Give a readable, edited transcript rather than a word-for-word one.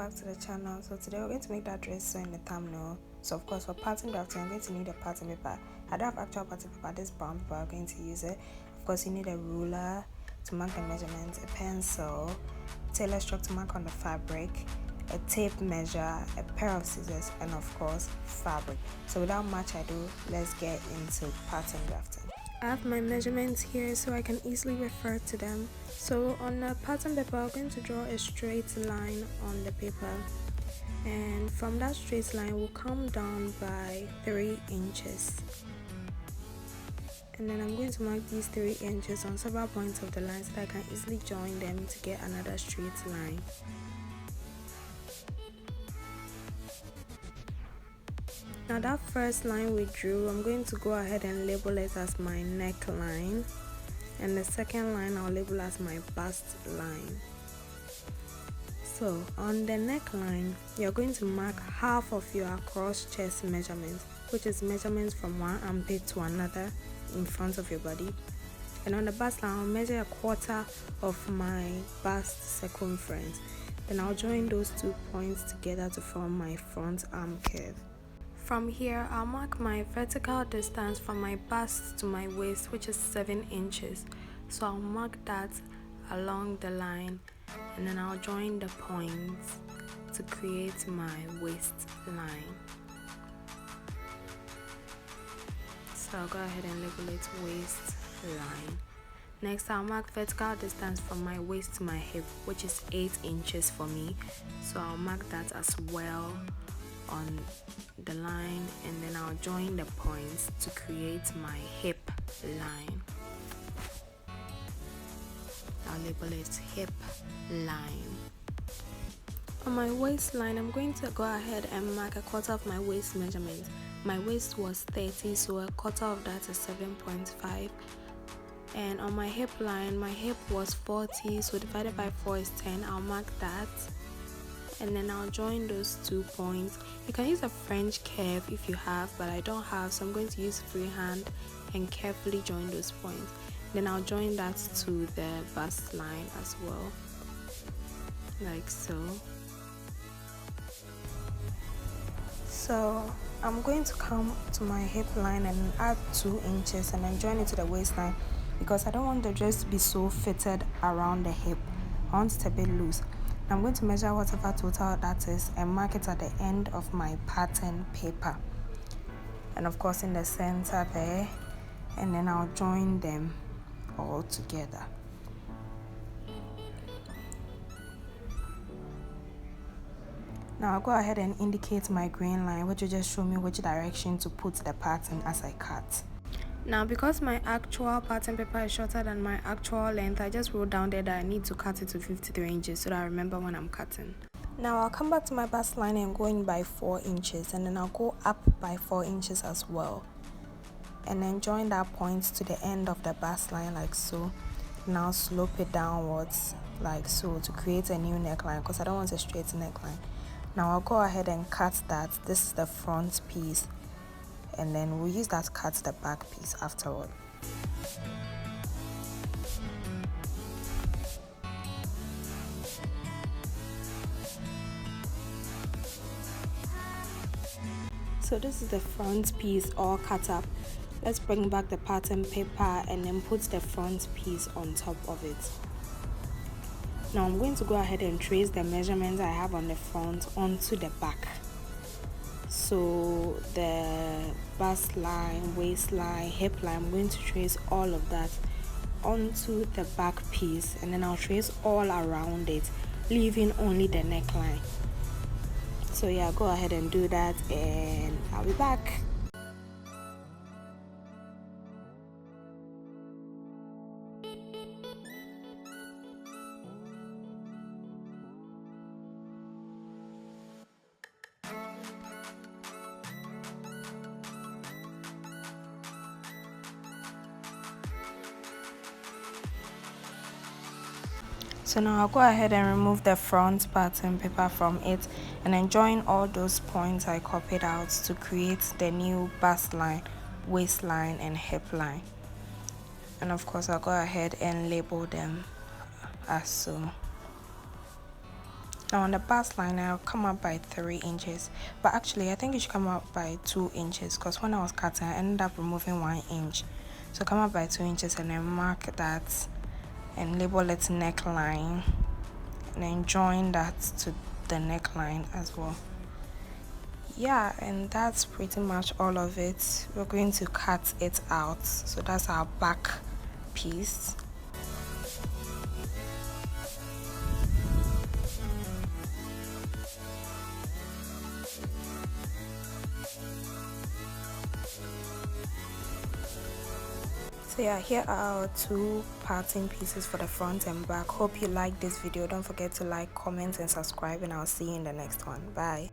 back to the channel. So today we're going to make that dress so in the thumbnail. So of course for pattern drafting I'm going to need a pattern paper. I don't have actual pattern paper, this brown paper, I'm going to use it. Of course you need a ruler to mark the measurements, a pencil, tailor stroke to mark on the fabric, a tape measure, a pair of scissors, and of course fabric. So without much ado, let's get into pattern drafting. I have my measurements here so I can easily refer to them. So on the pattern paper, I'm going to draw a straight line on the paper, and from that straight line we'll come down by 3 inches, and then I'm going to mark these 3 inches on several points of the line so that I can easily join them to get another straight line. Now that first line we drew, I'm going to go ahead and label it as my neckline, and the second line I'll label as my bust line. So on the neckline, you're going to mark half of your cross chest measurement, which is measurements from one armpit to another in front of your body. And on the bust line, I'll measure a quarter of my bust circumference. Then I'll join those 2 points together to form my front arm curve. From here, I'll mark my vertical distance from my bust to my waist, which is 7 inches. So I'll mark that along the line, and then I'll join the points to create my waistline. So I'll go ahead and label it waistline. Next, I'll mark vertical distance from my waist to my hip, which is 8 inches for me. So I'll mark that as well on the line, and then I'll join the points to create my hip line. I'll label it hip line. On my waistline, I'm going to go ahead and mark a quarter of my waist measurement. My waist was 30, so a quarter of that is 7.5. And on my hip line, my hip was 40, so divided by 4 is 10. I'll mark that, and then I'll join those 2 points. You can use a French curve if you have, but I don't have, so I'm going to use freehand and carefully join those points. Then I'll join that to the bust line as well, like so. So I'm going to come to my hip line and add 2 inches and then join it to the waistline, because I don't want the dress to be so fitted around the hip. I want it a bit loose. I'm going to measure whatever total that is and mark it at the end of my pattern paper, and of course in the center there, and then I'll join them all together. Now I'll go ahead and indicate my green line, which will just show me which direction to put the pattern as I cut. Now because my actual pattern paper is shorter than my actual length, I just wrote down there that I need to cut it to 53 inches so that I remember when I'm cutting. Now I'll come back to my bust line and go in by 4 inches, and then I'll go up by 4 inches as well, and then join that point to the end of the bust line like so. Now slope it downwards like so to create a new neckline, because I don't want a straight neckline. Now I'll go ahead and cut that. This is the front piece, and then we'll use that to cut the back piece afterward. So this is the front piece all cut up. Let's bring back the pattern paper and then put the front piece on top of it. Now I'm going to go ahead and trace the measurements I have on the front onto the back. So the bust line, waistline, hip line, I'm going to trace all of that onto the back piece, and then I'll trace all around it, leaving only the neckline. So yeah, go ahead and do that, and I'll be back. So now I'll go ahead and remove the front pattern paper from it, and then join all those points I copied out to create the new bust line, waistline, and hip line. And of course I'll go ahead and label them as so. Now on the bust line, I'll come up by 3 inches, but actually I think it should come up by 2 inches because when I was cutting I ended up removing 1 inch. So come up by 2 inches and then mark that and label it neckline, and then join that to the neckline as well. Yeah, and that's pretty much all of it. We're going to cut it out. So that's our back piece. So yeah, here are our 2 parting pieces for the front and back. Hope you liked this video. Don't forget to like, comment and subscribe, and I'll see you in the next one. Bye.